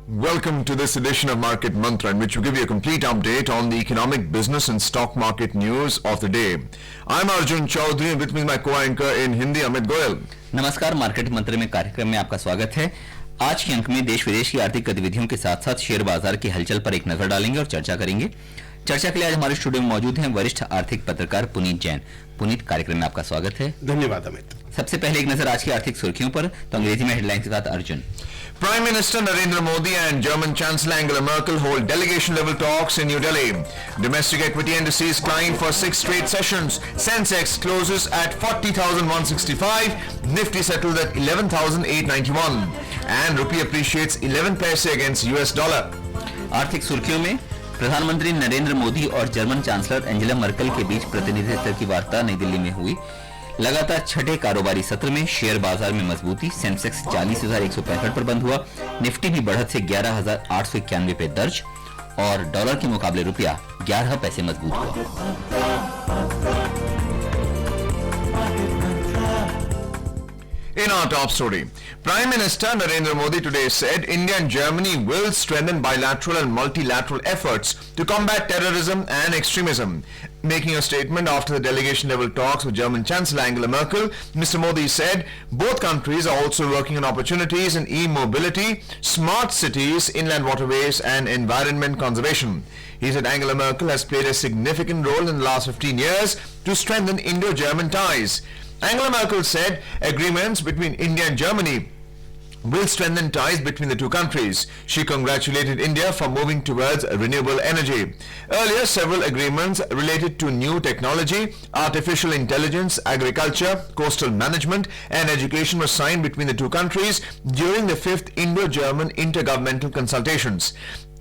Welcome to this edition of Market Mantra, in which we give you a complete update on the economic, business and stock market news of the day. I'm Arjun Chaudhary and with me is my co-anchor in Hindi, Amit Goyal. नमस्कार, market मंत्र में कार्यक्रम में आपका स्वागत है। आज के अंक में देश विदेश की आर्थिक गतिविधियों के साथ साथ शेयर बाजार की हलचल पर एक नजर डालेंगे और चर्चा करेंगे। चर्चा के लिए आज हमारे स्टूडियो में मौजूद हैं वरिष्ठ आर्थिक पत्रकार पुनीत जैन। पुनीत, कार्यक्रम में आपका स्वागत है। धन्यवाद अमित। सबसे पहले एक नजर आज की आर्थिक सुर्खियों पर, तो अंग्रेजी में हेडलाइन के साथ Arjun. Prime Minister Narendra Modi and German Chancellor Angela Merkel hold delegation-level talks in New Delhi. Domestic equity indices climb for 6 straight sessions. Sensex closes at 40,165. Nifty settled at 11,891. And rupee appreciates 11 paise against US dollar. आर्थिक सुर्खियों में प्रधानमंत्री नरेंद्र मोदी और German chancellor Angela Merkel के बीच प्रतिनिधि स्तर की वार्ता नई दिल्ली में हुई। लगातार छठे कारोबारी सत्र में शेयर बाजार में मजबूती। सेंसेक्स 40,165 पर बंद हुआ। निफ्टी भी बढ़त से 11,891 पे दर्ज और डॉलर के मुकाबले रुपया 11 पैसे मजबूत हुआ। In our top story, Prime Minister Narendra Modi today said India and Germany will strengthen bilateral and multilateral efforts to combat terrorism and extremism. Making a statement after the delegation-level talks with German Chancellor Angela Merkel, Mr. Modi said both countries are also working on opportunities in e-mobility, smart cities, inland waterways and environment conservation. He said Angela Merkel has played a significant role in the last 15 years to strengthen Indo-German ties. Angela Merkel said agreements between India and Germany will strengthen ties between the two countries. She congratulated India for moving towards renewable energy. Earlier, several agreements related to new technology, artificial intelligence, agriculture, coastal management and education were signed between the two countries during the 5th Indo-German intergovernmental consultations.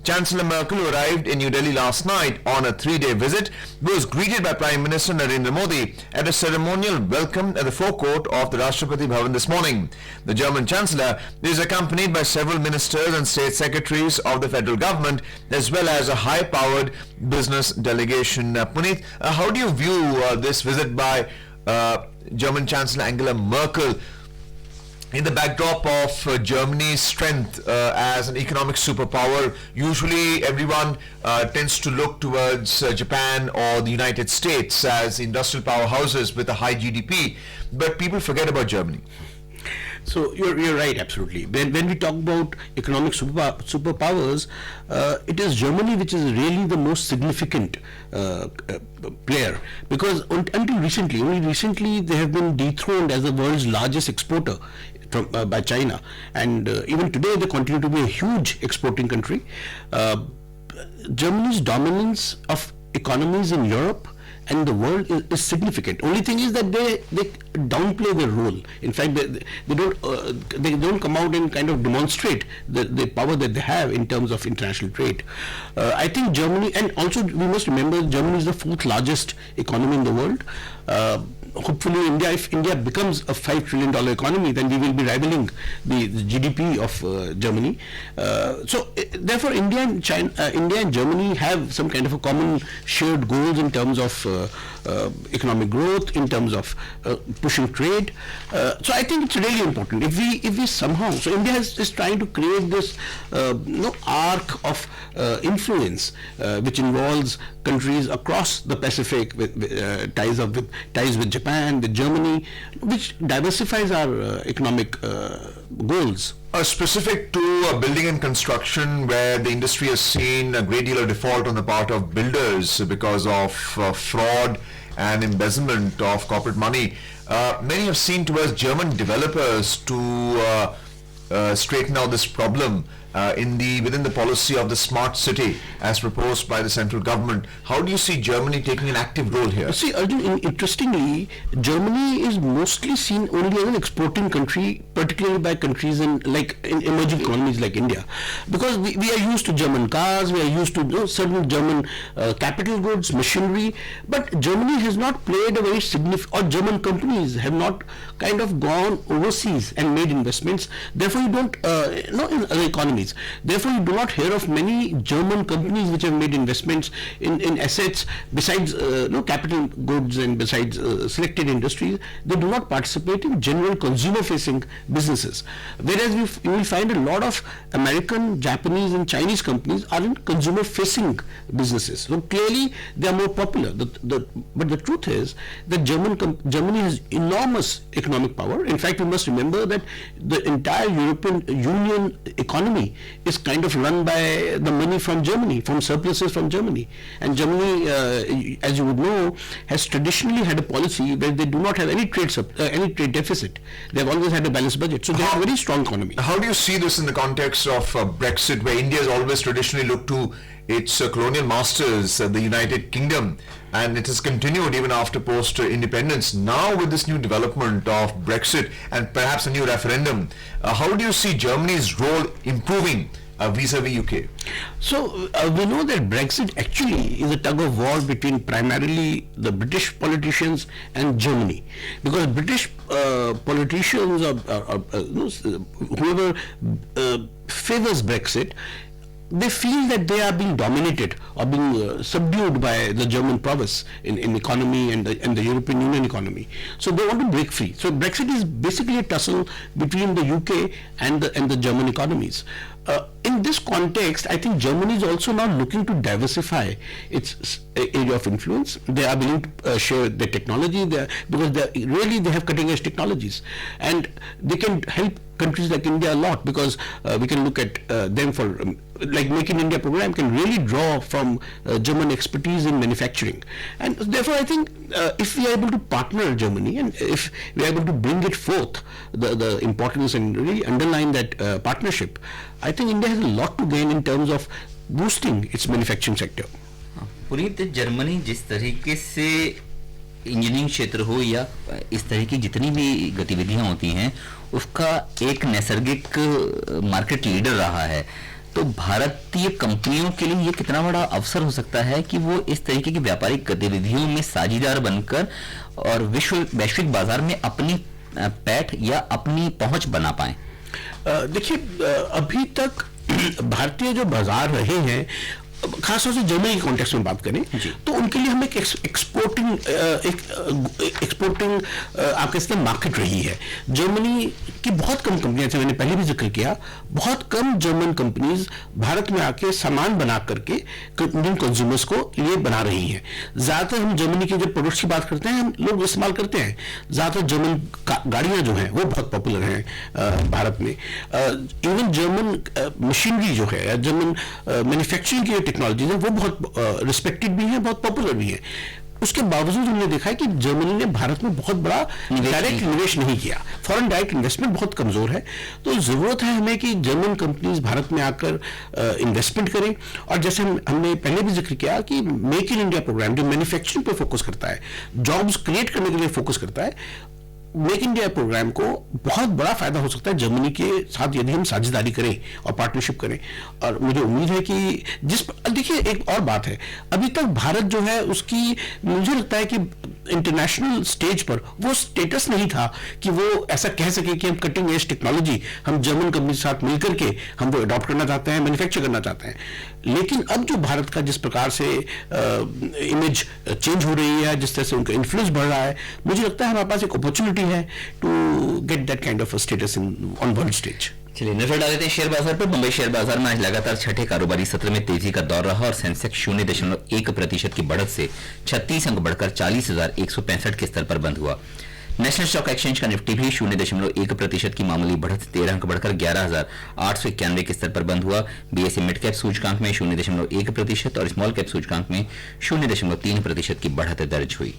Chancellor Merkel, who arrived in New Delhi last night on a 3-day visit, was greeted by Prime Minister Narendra Modi at a ceremonial welcome at the forecourt of the Rashtrapati Bhavan this morning. The German Chancellor is accompanied by several ministers and state secretaries of the federal government, as well as a high-powered business delegation. Puneet, how do you view this visit by German Chancellor Angela Merkel in the backdrop of Germany's strength as an economic superpower? Usually everyone tends to look towards Japan or the United States as industrial powerhouses with a high GDP, but people forget about Germany. So you're right, absolutely. When we talk about economic superpowers, it is Germany which is really the most significant player, because until recently, only recently they have been dethroned as the world's largest exporter by China, and even today they continue to be a huge exporting country. Germany's dominance of economies in Europe and the world is significant. Only thing is that they downplay their role. In fact, they don't come out and kind of demonstrate the power that they have in terms of international trade. I think Germany, and also we must remember Germany is the 4th largest economy in the world. Hopefully if India becomes a $5 trillion economy, then we will be rivaling the GDP of Germany. Therefore India and Germany have some kind of a common shared goals in terms of economic growth, in terms of pushing trade. So I think it's really important. If we somehow, so India is trying to create this arc of influence which involves countries across the Pacific with ties with Japan, with Germany, which diversifies our economic goals. Specific to building and construction, where the industry has seen a great deal of default on the part of builders because of fraud and embezzlement of corporate money, many have seen towards German developers to straighten out this problem within the policy of the smart city as proposed by the central government. How do you see Germany taking an active role here? See, Arjun, interestingly, Germany is mostly seen only as an exporting country, particularly by countries in emerging economies like India, because we are used to German cars, we are used to certain German capital goods, machinery, but Germany has not played a very significant, or German companies have not kind of gone overseas and made investments. Therefore, you don't in other economies. economies. Therefore, you do not hear of many German companies which have made investments in assets besides capital goods and besides selected industries. They do not participate in general consumer-facing businesses. Whereas you will find a lot of American, Japanese, and Chinese companies are in consumer-facing businesses. So clearly, they are more popular. But the truth is that Germany has enormous economic power. In fact, you must remember that the entire European Union economy is kind of run by the money from Germany, from surpluses from Germany. And Germany, as you would know, has traditionally had a policy where they do not have any trade deficit. They have always had a balanced budget. So they have a very strong economy. How do you see this in the context of Brexit, where India has always traditionally looked to its colonial masters, the United Kingdom, and it has continued even after post-independence. Now with this new development of Brexit and perhaps a new referendum, how do you see Germany's role improving vis-a-vis UK? So we know that Brexit actually is a tug of war between primarily the British politicians and Germany, because British politicians or whoever favors Brexit, they feel that they are being dominated or being subdued by the German prowess in economy and the European Union economy. So they want to break free. So Brexit is basically a tussle between the UK and the German economies. In this context, I think Germany is also now looking to diversify its area of influence. They are willing to share their technology because they have cutting edge technologies, and they can help countries like India a lot, because we can look at them for like Make in India program can really draw from German expertise in manufacturing. And therefore I think if we are able to partner Germany, and if we are able to bring it forth, the importance, and really underline that partnership, I think India has a lot to gain in terms of boosting its manufacturing sector. Puneet, Germany जिस तरीके से engineering क्षेत्र हो या इस तरह की जितनी भी गतिविधियां होती हैं, उसका एक नैसर्गिक मार्केट लीडर रहा है, तो भारतीय कंपनियों के लिए ये कितना बड़ा अवसर हो सकता है कि वो इस तरीके की व्यापारिक गतिविधियों में साझीदार बनकर और वैश्विक बाजार में अपनी पैठ या अपनी पहुंच बना पाए? देखिए, अभी तक भारतीय जो बाजार रहे हैं, खासतौर से जर्मनी के कॉन्टेक्स्ट में बात करें तो उनके लिए हम एक एक्सपोर्टिंग आपके इसमें मार्केट रही है। जर्मनी की बहुत कम कंपनियां, जैसे मैंने पहले भी जिक्र किया, बहुत कम जर्मन कंपनीज भारत में आके सामान बना करके इंडियन कंज्यूमर्स को ये बना रही हैं। ज्यादातर हम जर्मनी के जब प्रोडक्ट्स की बात करते हैं, हम लोग इस्तेमाल करते हैं, ज्यादातर जर्मन गाड़ियां जो हैं वो बहुत पॉपुलर हैं भारत में। इवन जर्मन मशीनरी जो है, जर्मन मैन्युफैक्चरिंग की टेक्नोलॉजीज है, वो बहुत रिस्पेक्टेड भी है, बहुत पॉपुलर भी है। उसके बावजूद हमने देखा है कि जर्मनी ने भारत में बहुत बड़ा डायरेक्ट निवेश नहीं किया। फॉरेन डायरेक्ट इन्वेस्टमेंट बहुत कमजोर है। तो जरूरत है हमें कि जर्मन कंपनीज भारत में आकर इन्वेस्टमेंट करें। और जैसे हमने पहले भी जिक्र किया कि मेक इन इंडिया प्रोग्राम जो मैन्युफैक्चरिंग पर फोकस करता है, जॉब्स क्रिएट करने के लिए फोकस करता है, मेक इंडिया प्रोग्राम को बहुत बड़ा फायदा हो सकता है जर्मनी के साथ यदि हम साझेदारी करें और पार्टनरशिप करें। और मुझे उम्मीद है कि देखिए, एक और बात है, अभी तक भारत जो है उसकी, मुझे लगता है कि इंटरनेशनल स्टेज पर वो स्टेटस नहीं था कि वो ऐसा कह सके कि हम कटिंग एज टेक्नोलॉजी हम जर्मन कंपनी के साथ मिलकर के हम वो अडॉप्ट करना चाहते हैं, मैन्युफैक्चर करना चाहते हैं। लेकिन अब जो भारत का जिस प्रकार से इमेज चेंज हो रही है, जिस तरह से उनका इन्फ्लुएंस बढ़ रहा है, मुझे लगता है हमारे पास एक अपॉर्चुनिटी है to get that kind of status in on world stage. चलिए नजर डाल देते हैं शेयर बाजार पर। मुंबई शेयर बाजार में आज लगातार छठे कारोबारी सत्र में तेजी का दौर रहा और सेंसेक्स 0.1% की बढ़त से 36 अंक बढ़कर 40,165 के स्तर पर बंद हुआ। नेशनल स्टॉक एक्सचेंज का निफ्टी भी 0.1% की मामूली बढ़त 13 अंक बढ़कर 11,891 के स्तर पर बंद हुआ। बीएसई मिड कैप सूचकांक में 0.1% और स्मॉल कैप सूचकांक में 0.3% की बढ़त दर्ज हुई।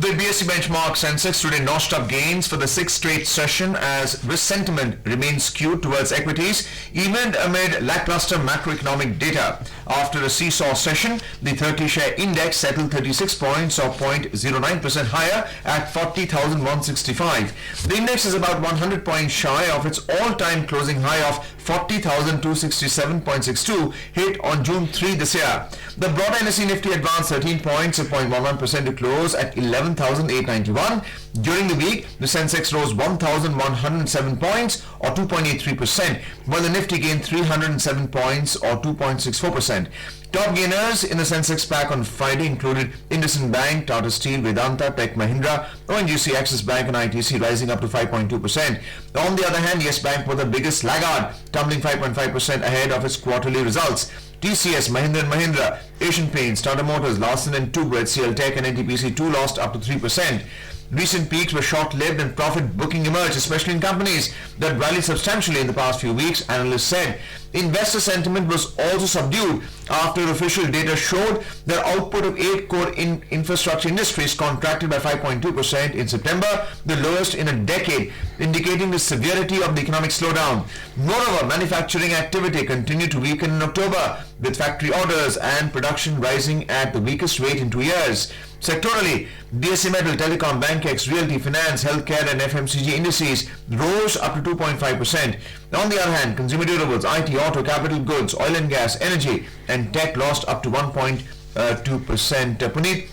The BSE benchmark Sensex today notched up gains for the sixth straight session as risk sentiment remains skewed towards equities, even amid lackluster macroeconomic data. After a seesaw session, the 30-share index settled 36 points or 0.09% higher at 40,165. The index is about 100 points shy of its all-time closing high of 40,267.62 hit on June 3 this year. The broader NSE Nifty advanced 13 points or 0.11% to close at 11,891. During the week, the Sensex rose 1,107 points or 2.83%, while the Nifty gained 307 points or 2.64%. Top gainers in the Sensex pack on Friday included IndusInd Bank, Tata Steel, Vedanta, Tech Mahindra, ONGC, Axis Bank and ITC rising up to 5.2%. On the other hand, Yes Bank was the biggest laggard, tumbling 5.5% ahead of its quarterly results. TCS, Mahindra & Mahindra, Asian Paints, Tata Motors, Larsen & Toubro, HCL Tech and NTPC too lost up to 3%. Recent peaks were short-lived and profit booking emerged, especially in companies that rallied substantially in the past few weeks, analysts said. Investor sentiment was also subdued after official data showed that output of 8 core infrastructure industries contracted by 5.2% in September, the lowest in a decade, indicating the severity of the economic slowdown. Moreover, manufacturing activity continued to weaken in October, with factory orders and production rising at the weakest rate in 2 years. Sectorally, BSE Metal, Telecom, Bankex, Realty, Finance, Healthcare and FMCG indices rose up to 2.5%. On the other hand, consumer durables, IT, auto, capital goods, oil and gas, energy and tech lost up to 1.2%. Puneet,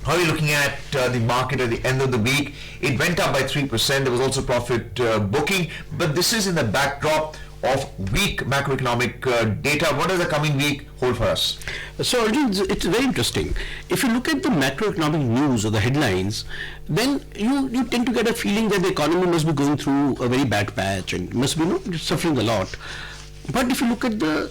how are you looking at the market at the end of the week? It went up by 3%. There was also profit booking, but this is in the backdrop of weak macroeconomic data. What does the coming week hold for us? So Arjun, it's very interesting. If you look at the macroeconomic news or the headlines, then you tend to get a feeling that the economy must be going through a very bad patch and must be suffering a lot. But if you look at the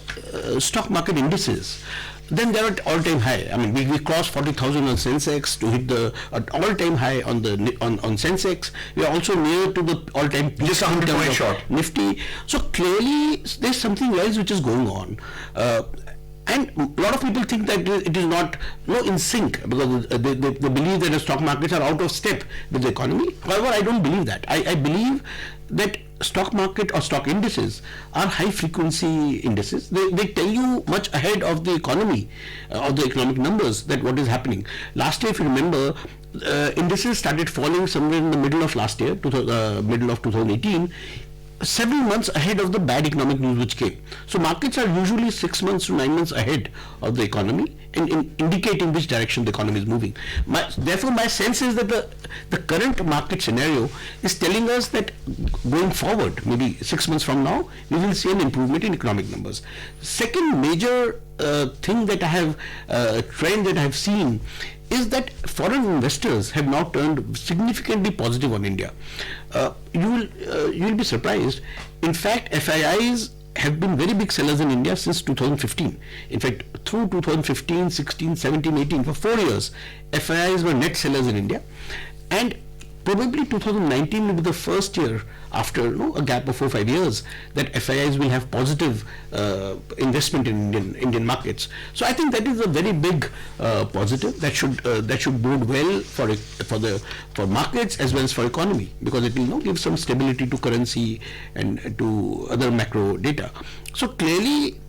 stock market indices, then they're at all-time high. I mean, we crossed 40,000 on Sensex to hit the all-time high on Sensex. We are also near to the all-time peak. Just 100 points short. Nifty. So clearly, there's something else which is going on. And a lot of people think that it is not in sync because they believe that the stock markets are out of step with the economy. However, I don't believe that. I believe that stock market or stock indices are high frequency indices. They tell you much ahead of the economy, of the economic numbers, that what is happening. Last year, if you remember, indices started falling somewhere in the middle of last year, middle of 2018, several months ahead of the bad economic news which came. So markets are usually 6 months to 9 months ahead of the economy in indicating which direction the economy is moving. Therefore, my sense is that the current market scenario is telling us that going forward, maybe 6 months from now, we will see an improvement in economic numbers. Second major thing that I have, trend that I have seen is that foreign investors have now turned significantly positive on India. You will be surprised. In fact, FIIs have been very big sellers in India since 2015. In fact, through 2015, 16, 17, 18, for 4 years, FIIs were net sellers in India. And probably 2019 will be the first year after a gap of 4 or 5 years that FIIs will have positive investment in Indian markets. So I think that is a very big positive that should bode well for markets as well as for economy, because it will give some stability to currency and to other macro data. So clearly,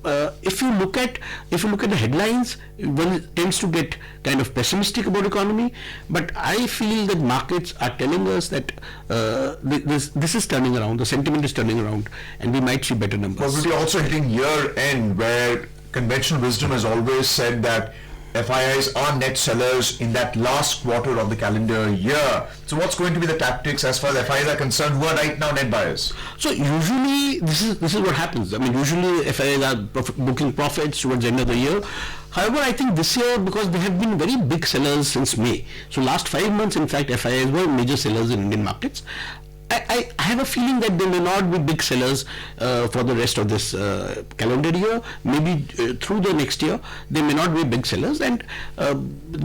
if you look at the headlines, one tends to get kind of pessimistic about economy. But I feel that markets are telling us that this is turning around, the sentiment is turning around, and we might see better numbers. But we're also hitting year end, where conventional wisdom has always said that FIIs are net sellers in that last quarter of the calendar year. So what's going to be the tactics as far as FIIs are concerned, who are right now net buyers? So usually this is what happens. I mean, usually FIIs are booking profits towards the end of the year. However, I think this year, because they have been very big sellers since May, so last 5 months, in fact, FIIs were major sellers in Indian markets. I have a feeling that they may not be big sellers for the rest of this calendar year. Maybe through the next year, they may not be big sellers, and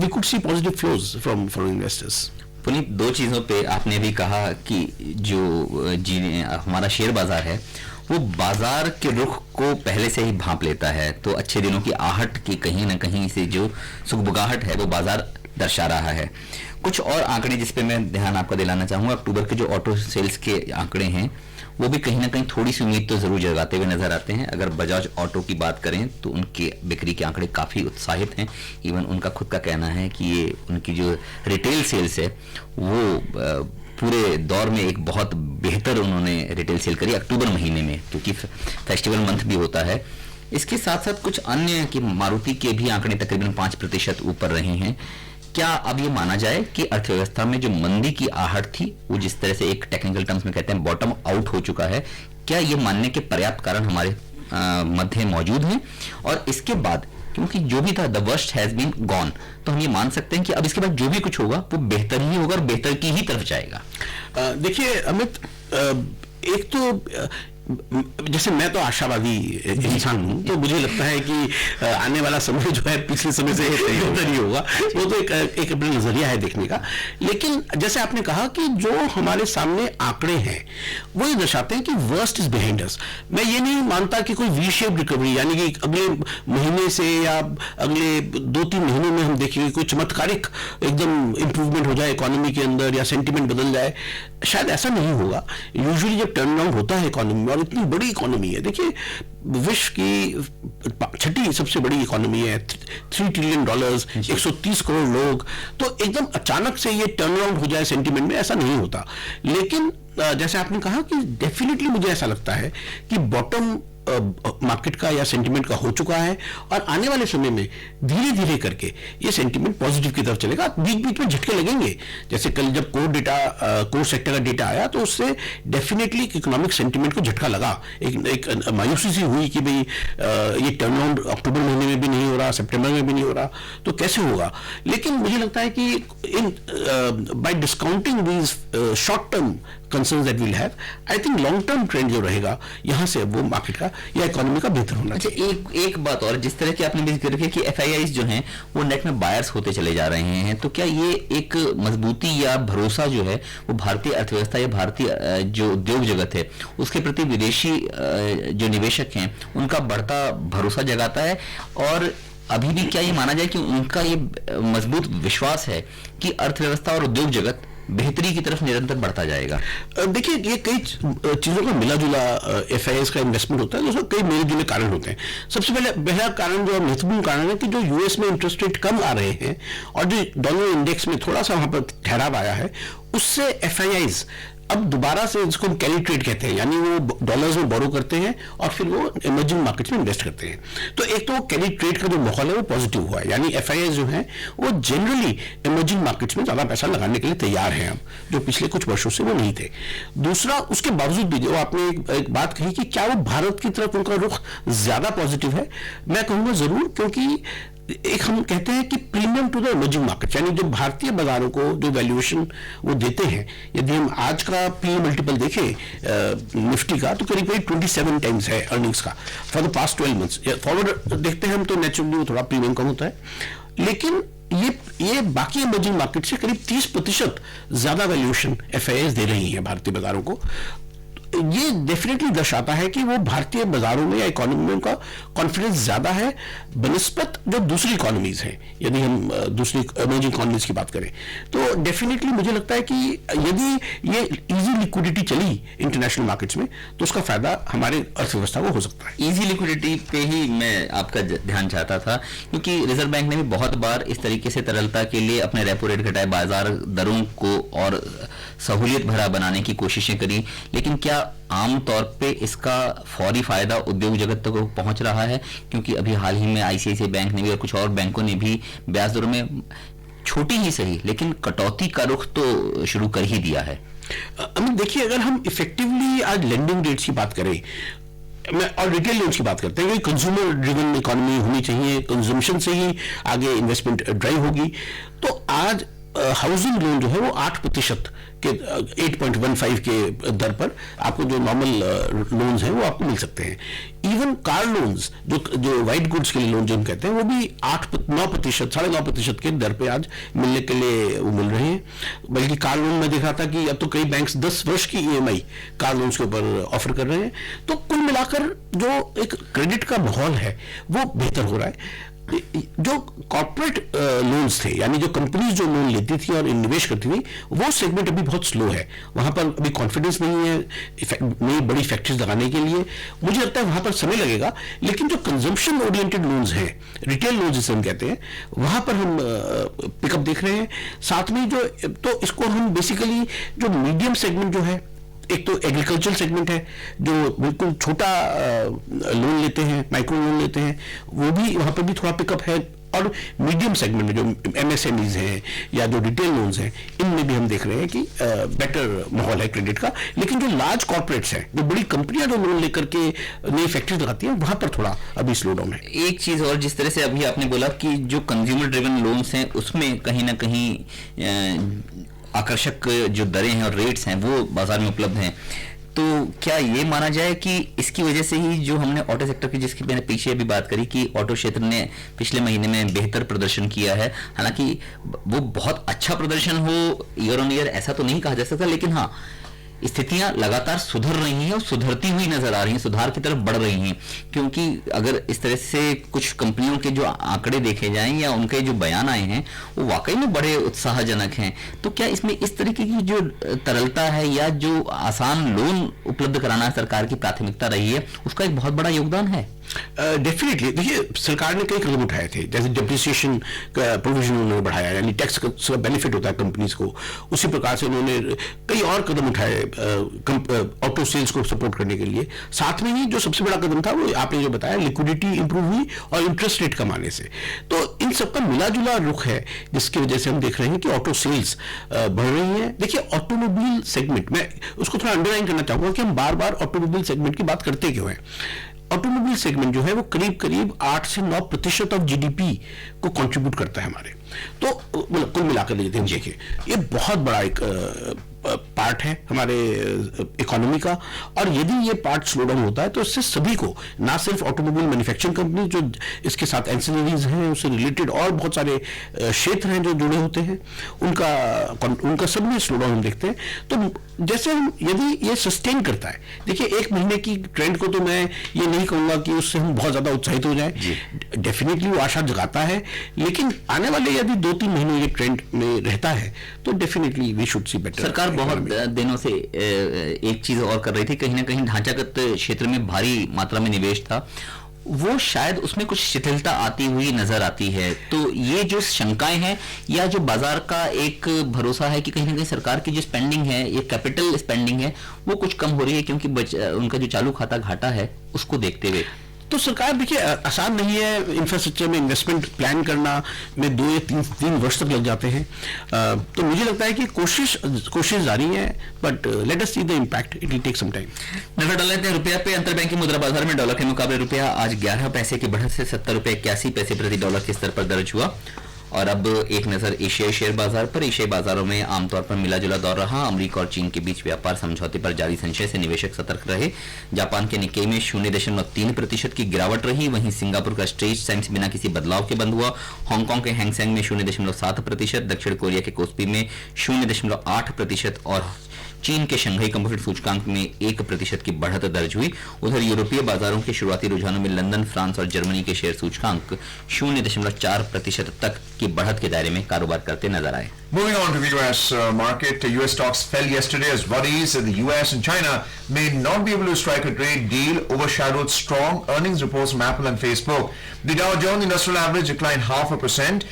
we could see positive flows from foreign investors. Puneet, दो चीज़ों पे आपने भी कहा कि जो हमारा share बाजार है वो बाजार के रुख को पहले से ही भांप लेता है, तो अच्छे दिनों की आहट की कहीं ना कहीं से जो सुगबुगाहट है वो बाजार दर्शा रहा है. कुछ और आंकड़े जिस पे मैं ध्यान आपका दिलाना चाहूँगा, अक्टूबर के जो ऑटो सेल्स के आंकड़े हैं वो भी कहीं ना कहीं थोड़ी सी उम्मीद तो जरूर जगाते हुए नजर आते हैं। अगर बजाज ऑटो की बात करें तो उनके बिक्री के आंकड़े काफी उत्साहित हैं। इवन उनका खुद का कहना है कि ये उनकी जो रिटेल सेल्स है वो पूरे दौर में एक बहुत बेहतर उन्होंने रिटेल सेल करी अक्टूबर महीने में, क्योंकि फेस्टिवल मंथ भी होता है। इसके साथ साथ कुछ अन्य कि मारुति के भी आंकड़े तकरीबन 5% ऊपर रहे हैं। क्या अब ये माना जाए कि अर्थव्यवस्था में जो मंदी की आहट थी वो जिस तरह से एक टेक्निकल टर्म्स में कहते हैं बॉटम आउट हो चुका है, क्या ये मानने के पर्याप्त कारण हमारे मध्य मौजूद हैं? और इसके बाद क्योंकि जो भी था the worst has been gone, तो हम ये मान सकते हैं कि अब इसके बाद जो भी कुछ होगा वो बेहतर ही होगा और बेहतर की ही तरफ जाएगा। देखिए अमित, एक तो जैसे मैं तो आशावादी इंसान हूं, तो मुझे लगता है कि आने वाला समय जो है पिछले समय से बेहतर ही होगा। वो तो एक अपना नजरिया है देखने का। लेकिन जैसे आपने कहा कि जो हमारे सामने आंकड़े हैं वो ये दर्शाते हैं कि वर्स्ट इज बिहाइंड अस। मैं ये नहीं मानता कि कोई वी शेप रिकवरी, यानी कि अगले महीने से या अगले 2-3 महीनों में हम देखेंगे कोई चमत्कारिक एकदम इंप्रूवमेंट हो जाए इकोनॉमी के अंदर या सेंटिमेंट बदल जाए, शायद ऐसा नहीं होगा। यूजुअली जब टर्न अराउंड होता है इकोनॉमी में, और इतनी बड़ी इकोनॉमी है, देखिए विश्व की 6ठी सबसे बड़ी इकोनॉमी है, $3 ट्रिलियन, 130 करोड़ लोग, तो एकदम अचानक से ये टर्न अराउंड हो जाए सेंटिमेंट में, ऐसा नहीं होता। लेकिन जैसे आपने कहा कि डेफिनेटली मुझे ऐसा लगता है कि बॉटम मार्केट का या सेंटिमेंट का हो चुका है, और आने वाले समय में धीरे धीरे करके ये सेंटिमेंट पॉजिटिव की तरफ चलेगा। बीच बीच में झटके लगेंगे, जैसे कल जब कोर सेक्टर का डेटा आया तो उससे डेफिनेटली इकोनॉमिक सेंटिमेंट को झटका लगा, एक मायूसी सी हुई कि भाई ये टर्न अराउंड अक्टूबर महीने में भी नहीं हो रहा, सितंबर में भी नहीं हो रहा, तो कैसे होगा। लेकिन मुझे लगता है कि in by discounting these short term concerns that will have, I think long term trend जो रहेगा यहाँ से वो मार्केट का या इकोनॉमी का बेहतर होना चाहिए। अच्छा, एक बात और, जिस तरह की आपने भी जिक्र किया कि एफआईआईज जो हैं वो नेट में बायर्स होते चले जा रहे हैं, तो क्या ये एक मजबूती या भरोसा जो है वो भारतीय अर्थव्यवस्था या भारतीय जो उद्योग जगत है उसके प्रति विदेशी जो निवेशक हैं उनका बढ़ता भरोसा जगाता है? और अभी भी क्या ये माना जाए कि उनका ये मजबूत विश्वास है कि अर्थव्यवस्था और उद्योग जगत बेहतरी की तरफ निरंतर बढ़ता जाएगा? देखिए, ये कई चीजों का मिला जुला एफआईआईज का इन्वेस्टमेंट होता है, तो उसमें कई मिले जुले कारण होते हैं। सबसे पहला कारण जो महत्वपूर्ण कारण है कि जो यूएस में इंटरेस्ट रेट कम आ रहे हैं और जो डॉलर इंडेक्स में थोड़ा सा वहां पर ठहराव आया है, उससे एफआईआईज अब दोबारा से इसको हम कैरी ट्रेड कहते हैं, यानी वो डॉलर्स में बोरो करते हैं और फिर वो इमर्जिंग मार्केट्स में इन्वेस्ट करते हैं। तो एक तो कैरी ट्रेड का जो माहौल है वो पॉजिटिव हुआ है, यानी एफआईआई जो है वो जनरली इमर्जिंग मार्केट्स में ज्यादा पैसा लगाने के लिए तैयार हैं अब, जो पिछले कुछ वर्षों से वो नहीं थे। दूसरा, उसके बावजूद भी जो आपने एक बात कही कि क्या वो भारत की तरफ उनका रुख ज्यादा पॉजिटिव है, मैं कहूंगा जरूर, क्योंकि एक हम कहते हैं कि premium to the emerging market, यानी जो भारतीय बाजारों को जो वैल्यूएशन वो देते हैं, यदि हम आज का पी मल्टीपल देखें निफ्टी का, तो करीब करीब 27 टाइम्स है अर्निंग्स का for the past 12 months. Forward देखते हैं हम तो नेचुरली वो थोड़ा प्रीमियम कम होता है, लेकिन ये बाकी इमर्जिंग मार्केट से करीब 30% ज्यादा वैल्यूएशन एफआईआईज दे रही है भारतीय बाजारों को। ये डेफिनेटली दर्शाता है कि वो भारतीय बाजारों में या इकोनॉमी में उनका कॉन्फिडेंस ज्यादा है बनस्पत जो दूसरी इकोनॉमीज हैं। यदि हम दूसरी इमर्जिंग इकोनॉमीज की बात करें तो डेफिनेटली मुझे लगता है कि यदि ये इजी लिक्विडिटी चली इंटरनेशनल मार्केट्स में तो उसका फायदा हमारे अर्थव्यवस्था को हो सकता है। इजी लिक्विडिटी पे ही मैं आपका ध्यान चाहता था, क्योंकि रिजर्व बैंक ने भी बहुत बार इस तरीके से तरलता के लिए अपने रेपो रेट घटाए, बाजार दरों को और सहूलियत भरा बनाने की कोशिशें करी, लेकिन क्या आमतौर पे इसका फौरी फायदा उद्योग जगत तक पहुंच रहा है? क्योंकि अभी हाल ही में आईसीआईसीआई बैंक ने भी और कुछ और बैंकों ने भी ब्याज दरों में छोटी ही सही लेकिन कटौती का रुख तो शुरू कर ही दिया है। देखिए, अगर हम इफेक्टिवली आज लेंडिंग रेट्स की बात करें और रिटेल लोन्स की बात करते हैं, कंज्यूमर ड्रिवन इकोनॉमी होनी चाहिए, कंजम्पशन से ही आगे इन्वेस्टमेंट ड्राइव होगी, तो आज हाउसिंग लोन जो है वो 8% के 8.15 के दर पर आपको जो नॉर्मल लोन्स हैं वो आपको मिल सकते हैं। इवन कार लोन्स जो वाइट गुड्स के लिए लोन जो हम कहते हैं वो भी 9%, 9.5% के दर पे आज मिलने के लिए वो मिल रहे हैं। बल्कि कार लोन में देख रहा था कि अब तो कई बैंक्स 10 वर्ष की ईएमआई कार लोन्स के ऊपर ऑफर कर रहे हैं। तो कुल मिलाकर जो एक क्रेडिट का माहौल है वो बेहतर हो रहा है। जो कॉर्पोरेट लोन्स थे, यानी जो कंपनीज जो लोन लेती थी और निवेश करती थी, वो सेगमेंट अभी बहुत स्लो है। वहां पर अभी कॉन्फिडेंस नहीं है नई बड़ी फैक्ट्रीज लगाने के लिए। मुझे लगता है वहां पर समय लगेगा, लेकिन जो कंजम्पशन ओरिएंटेड लोन्स हैं, रिटेल लोन्स जिसे हम कहते हैं, वहां पर हम पिकअप देख रहे हैं। साथ में जो, तो इसको हम बेसिकली जो मीडियम सेगमेंट जो है, एक तो एग्रीकल्चर सेगमेंट है जो बिल्कुल छोटा लोन लेते हैं, माइक्रो लोन लेते हैं, वो भी वहां पर भी थोड़ा पिकअप है। और मीडियम सेगमेंट में जो एमएसएमईज हैं या जो रिटेल लोन्स हैं, इनमें भी हम देख रहे हैं कि बेटर माहौल है क्रेडिट का। लेकिन जो लार्ज कॉर्पोरेट्स हैं, जो बड़ी कंपनियां जो लोन लेकर के नई फैक्ट्रीज लगाती हैं, वहां पर थोड़ा अभी स्लो डाउन है। एक चीज और, जिस तरह से अभी आपने बोला कि जो कंज्यूमर ड्रिवन लोन्स हैं उसमें कहीं ना कहीं आकर्षक जो दरें हैं और रेट्स हैं वो बाजार में उपलब्ध हैं, तो क्या ये माना जाए कि इसकी वजह से ही जो हमने ऑटो सेक्टर की, जिसकी मैंने पीछे अभी बात करी कि ऑटो क्षेत्र ने पिछले महीने में बेहतर प्रदर्शन किया है, हालांकि वो बहुत अच्छा प्रदर्शन हो ईयर ऑन ईयर ऐसा तो नहीं कहा जा सकता, लेकिन हाँ स्थितियां लगातार सुधर रही हैं और सुधरती हुई नजर आ रही हैं, सुधार की तरफ बढ़ रही हैं। क्योंकि अगर इस तरह से कुछ कंपनियों के जो आंकड़े देखे जाएं या उनके जो बयान आए हैं वो वाकई में बड़े उत्साहजनक हैं, तो क्या इसमें इस तरीके की जो तरलता है या जो आसान लोन उपलब्ध कराना सरकार की प्राथमिकता रही है, उसका एक बहुत बड़ा योगदान है? डेफिनेटली। देखिए, सरकार ने कई कदम उठाए थे, जैसे डिप्रिसिएशन का प्रोविजन उन्होंने बढ़ाया, यानी टैक्स का बेनिफिट होता है कंपनीज को, उसी प्रकार से उन्होंने कई और कदम उठाए ऑटो सेल्स को सपोर्ट करने के लिए। साथ में ही जो सबसे बड़ा कदम था वो आपने जो बताया, लिक्विडिटी इंप्रूव हुई और इंटरेस्ट रेट कम आने से। तो इन सबका मिला जुला रुख है, जिसकी वजह से हम देख रहे हैं कि ऑटो सेल्स बढ़ रही है। देखिए, ऑटोमोबाइल सेगमेंट, मैं उसको थोड़ा अंडरलाइन करना चाहूंगा कि हम बार बार ऑटोमोबाइल सेगमेंट की बात करते क्यों हैं। ऑटोमोबाइल सेगमेंट जो है वो करीब करीब 8 से 9% ऑफ जीडीपी को कंट्रीब्यूट करता है हमारे। तो मतलब कुल मिलाकर देखते हैं, देखिए ये बहुत बड़ा एक पार्ट है हमारे इकोनॉमी का, और यदि ये पार्ट स्लो डाउन होता है तो इससे सभी को, ना सिर्फ ऑटोमोबाइल मैन्युफैक्चरिंग कंपनी, जो इसके साथ एंसिलरीज हैं, उससे रिलेटेड और बहुत सारे क्षेत्र हैं जो जुड़े होते हैं, उनका सब में स्लो डाउन हम देखते हैं। तो जैसे हम, यदि ये सस्टेन करता है, देखिए एक महीने की ट्रेंड को तो मैं ये नहीं कहूंगा कि उससे हम बहुत ज्यादा उत्साहित हो जाए, डेफिनेटली वो आशा जगाता है, लेकिन आने वाले यदि 2-3 महीने ये ट्रेंड में रहता है तो definitely we should see better. सरकार बहुत दिनों से एक चीज और कर रही थी, कहीं ना कहीं ढांचागत क्षेत्र में भारी मात्रा में निवेश था, वो शायद उसमें कुछ शिथिलता आती हुई नजर आती है। तो ये जो शंकाएं हैं या जो बाजार का एक भरोसा है कि कहीं ना कहीं सरकार की जो स्पेंडिंग है, ये कैपिटल स्पेंडिंग है, वो कुछ कम हो रही है क्योंकि उनका जो चालू खाता घाटा है उसको देखते हुए। तो सरकार, देखिए आसान नहीं है इंफ्रास्ट्रक्चर में इन्वेस्टमेंट प्लान करना में 2 या 3 वर्ष तक लग जाते हैं। तो मुझे लगता है कि कोशिश जारी है, but let us see the impact, it will take some time. नजर डाल लेते हैं रुपया पे। अंतरबैंकीय मुद्रा बाजार में डॉलर के मुकाबले रुपया आज 11 पैसे की बढ़त से 70 रुपये 81 पैसे प्रति डॉलर के स्तर पर दर्ज हुआ। और अब एक नजर एशियाई शेयर बाजार पर। एशियाई बाजारों में आमतौर पर मिला जुला दौर रहा। अमेरिका और चीन के बीच व्यापार समझौते पर जारी संशय से निवेशक सतर्क रहे। जापान के निक्केई में 0.3% की गिरावट रही। वहीं सिंगापुर का स्ट्रेट टाइम्स बिना किसी बदलाव के बंद हुआ। हांगकांग के हैंगसेंग में 0.7%, दक्षिण कोरिया के कोस्पी में 0.8% और चीन के शंघाई कंपोजिट सूचकांक में 1% की बढ़त दर्ज हुई। उधर यूरोपीय बाजारों के शुरुआती रुझानों में लंदन, फ्रांस और जर्मनी के शेयर सूचकांक 0.4% तक की बढ़त के दायरे में कारोबार करते नजर आए। Moving on to the US market, US stocks fell yesterday as worries that the US and China may not be able to strike a trade deal overshadowed strong earnings reports from Apple and Facebook. The Dow Jones Industrial Average declined 0.5%,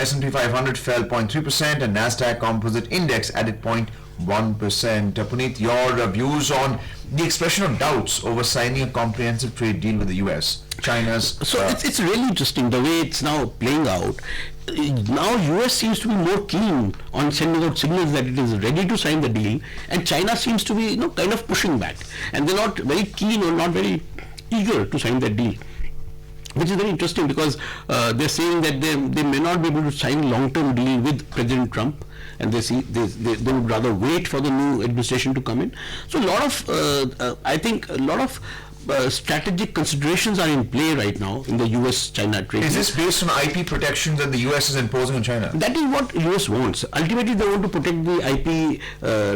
S&P 500 fell 0.3%, and Nasdaq Composite Index added 0.1%. Puneet, your views on the expression of doubts over signing a comprehensive trade deal with the US, China's... So it's really interesting the way it's now playing out. Now US seems to be more keen on sending out signals that it is ready to sign the deal, and China seems to be, kind of pushing back, and they're not very keen or not very eager to sign that deal, which is very interesting because they're saying that they may not be able to sign long-term deal with President Trump, and they would rather wait for the new administration to come in. So a lot of I think a lot of strategic considerations are in play right now in the US-China trade. Is this based on IP protection that the US is imposing on China? That is what US wants. Ultimately, they want to protect the IP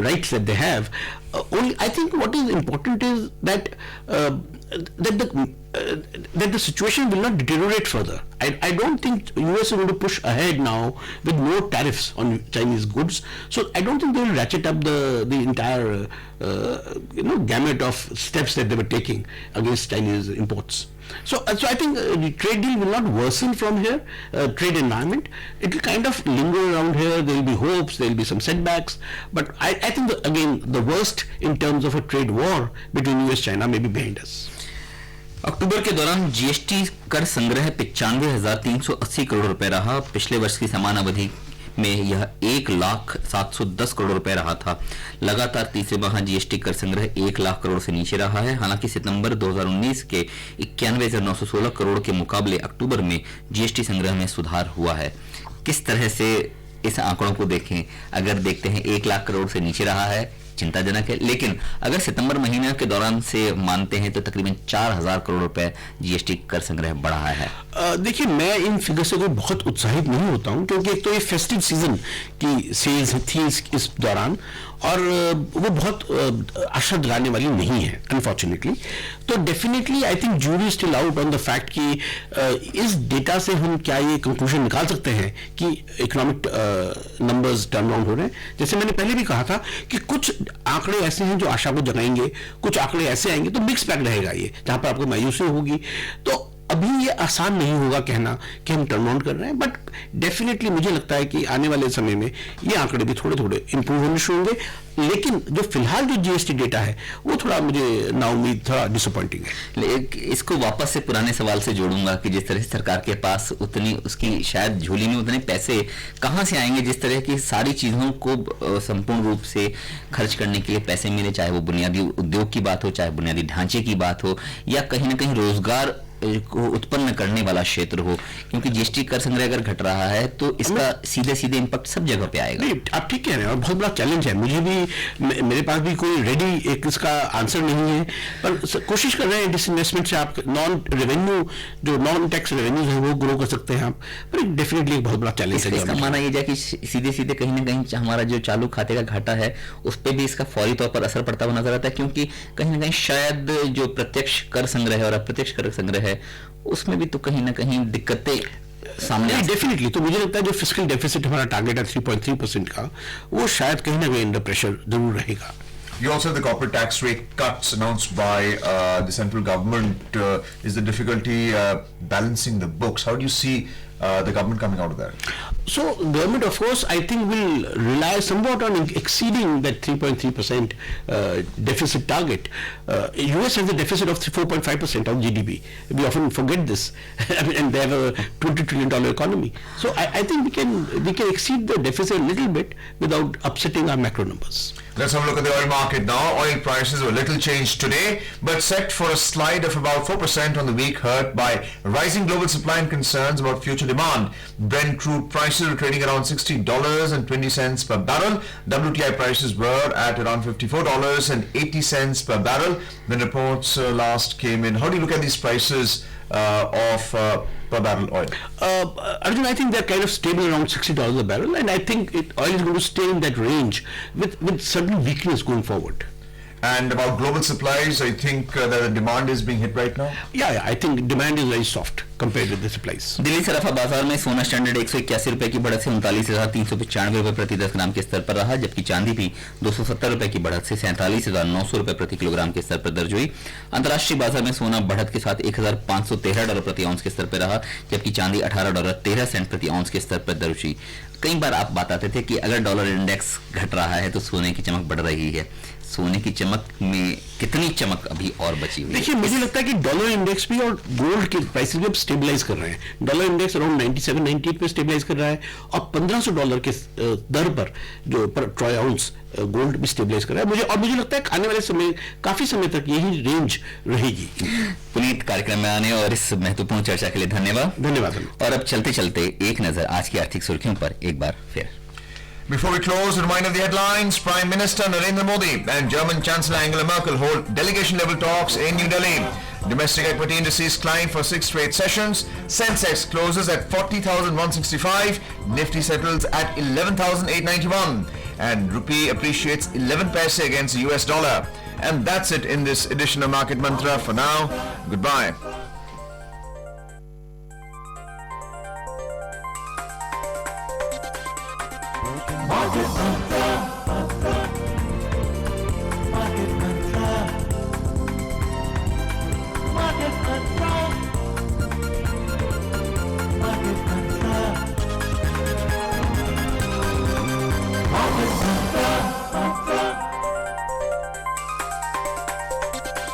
rights that they have. Only I think what is important is that that the situation will not deteriorate further. I don't think US is going to push ahead now with more tariffs on Chinese goods. So I don't think they will ratchet up the entire gamut of steps that they were taking against Chinese imports. So I think the trade deal will not worsen from here. Trade environment, it will kind of linger around here. There will be hopes, there will be some setbacks, but I think again the worst in terms of a trade war between US China may be behind us. अक्टूबर के दौरान GST कर संग्रह 95,380 करोड़ रुपए रहा। पिछले वर्ष की समान अवधि में यह 1,07,10 करोड़ रुपए रहा था। लगातार तीसरे माह जीएसटी कर संग्रह 1 लाख करोड़ से नीचे रहा है। हालांकि सितंबर 2019 के 91,916 करोड़ के मुकाबले अक्टूबर में जीएसटी संग्रह में सुधार हुआ है। किस तरह से इस आंकड़ों को देखें? अगर देखते हैं 1 लाख करोड़ से नीचे रहा है, चिंताजनक है, लेकिन अगर सितंबर महीने के दौरान से मानते हैं तो तकरीबन 4,000 करोड़ रुपए जीएसटी कर संग्रह बढ़ा है। देखिए, मैं इन फिगर से कोई बहुत उत्साहित नहीं होता हूं, क्योंकि एक तो ये फेस्टिव सीजन की सेल्स थी इस दौरान, और वो बहुत आशा दिलाने वाली नहीं है अनफॉर्चुनेटली। तो definitely I think jury still out on the fact कि इस डेटा से हम क्या ये कंक्लूजन निकाल सकते हैं कि इकोनॉमिक नंबर्स टर्न अराउंड हो रहे हैं। जैसे मैंने पहले भी कहा था कि कुछ आंकड़े ऐसे हैं जो आशा को जगाएंगे, कुछ आंकड़े ऐसे आएंगे तो मिक्स बैग रहेगा ये, जहां पर आपको मायूसी होगी। तो अभी ये आसान नहीं होगा कहना कि हम टर्न अराउंड कर रहे हैं, बट डेफिनेटली मुझे लगता है कि आने वाले समय में ये आंकड़े भी थोड़े थोड़े इंप्रूव होने शुरू होंगे। लेकिन जो फिलहाल जो जीएसटी डेटा है वो थोड़ा मुझे नाउम्मीद, थोड़ा डिसअपॉइंटिंग है। इसको वापस से पुराने सवाल से जोड़ूंगा कि जिस तरह से सरकार के पास उतनी, उसकी शायद झोली में उतने पैसे कहां से आएंगे जिस तरह की सारी चीजों को संपूर्ण रूप से खर्च करने के लिए पैसे मिले, चाहे वो बुनियादी उद्योग की बात हो, चाहे बुनियादी ढांचे की बात हो, या कहीं ना कहीं रोजगार को उत्पन्न करने वाला क्षेत्र हो। क्योंकि जीएसटी कर संग्रह अगर घट रहा है तो इसका सीधे सीधे इम्पैक्ट सब जगह पे आएगा। नहीं, आप ठीक कह रहे हैं, और बहुत बड़ा चैलेंज है। मुझे भी, मेरे पास भी कोई रेडी एक इसका आंसर नहीं है, पर कोशिश कर रहे हैं डिसइन्वेस्टमेंट से आप नॉन रेवेन्यू, जो नॉन टैक्स रेवेन्यूज है वो ग्रो कर सकते हैं आप, पर डेफिनेटली एक बहुत बड़ा चैलेंज है। इसका माना ये जाए कि सीधे सीधे कहीं ना कहीं हमारा जो चालू खाते का घाटा है उस पर भी इसका फौरी तौर पर असर पड़ता हुआ नजर आता है, क्योंकि कहीं ना कहीं शायद जो प्रत्यक्ष कर संग्रह है और अप्रत्यक्ष कर संग्रह है उसमें भी तो कहीं ना कहीं दिक्कतें सामने आ। डेफिनेटली, तो मुझे लगता है जो फिस्कल डेफिसिट हमारा टारगेट है 3.3% का, वो शायद कहीं ना कहीं अंडर प्रेशर जरूर रहेगा। You also have the corporate tax rate cuts announced by the central government. Is the difficulty balancing the books? How do you see the government coming out of that? So government, of course, I think will rely somewhat on exceeding that 3.3% deficit target. US has a deficit of 4.5% of GDP. We often forget this, and they have a $20 trillion economy. So I think we can exceed the deficit a little bit without upsetting our macro numbers. Let's have a look at the oil market now. Oil prices were little changed today, but set for a slide of about 4% on the week, hurt by rising global supply and concerns about future demand. Brent crude prices were trading around $60.20 per barrel. WTI prices were at around $54.80 per barrel when reports last came in. How do you look at these prices of per barrel oil? Arjun, I think they're kind of stable around $60 a barrel, and I think oil is going to stay in that range with certain weakness going forward. And about global supplies, I think that the demand is being hit right now? Yeah, I think demand is very soft compared with the supplies. Delhi सराफा बाजार में सोना standard 181 रुपए की बढ़त से 39,395 रुपए प्रति 10 ग्राम के स्तर पर रहा, जबकि चांदी भी 270 रुपए की बढ़त से 47,900 रुपए प्रति किलोग्राम के स्तर पर दर्ज हुई। अंतर्राष्ट्रीय बाजार में सोना बढ़त के साथ $1,513 प्रति आउंस के स्तर पर रहा, जबकि चांदी $18.13 प्रति आउंस के स्तर पर दर्ज हुई। कई बार आप बताते थे कि अगर डॉलर इंडेक्स घट रहा है तो सोने की चमक बढ़ रही है। सोने की चमक में कितनी चमक अभी और बची हुई है? देखिए, मुझे लगता है कि डॉलर इंडेक्स भी और गोल्ड के प्राइसेस भी अब स्टेबलाइज कर रहे हैं। डॉलर इंडेक्स अराउंड 97-98 पे स्टेबलाइज कर रहा है, और $1,500 के दर पर जो पर ट्रॉय आउंस गोल्ड भी स्टेबलाइज कर रहा है। मुझे लगता है आने वाले समय, काफी समय तक यही रेंज रहेगी। पुनीत, कार्यक्रम में आने और इस महत्वपूर्ण चर्चा के लिए धन्यवाद। धन्यवाद। और अब चलते चलते एक नजर आज की आर्थिक सुर्खियों पर एक बार फिर। Before we close, a reminder of the headlines. Prime Minister Narendra Modi and German Chancellor Angela Merkel hold delegation-level talks in New Delhi. Domestic equity indices climb for 6 straight sessions. Sensex closes at 40,165. Nifty settles at 11,891. And rupee appreciates 11 paise against the US dollar. And that's it in this edition of Market Mantra. For now, goodbye.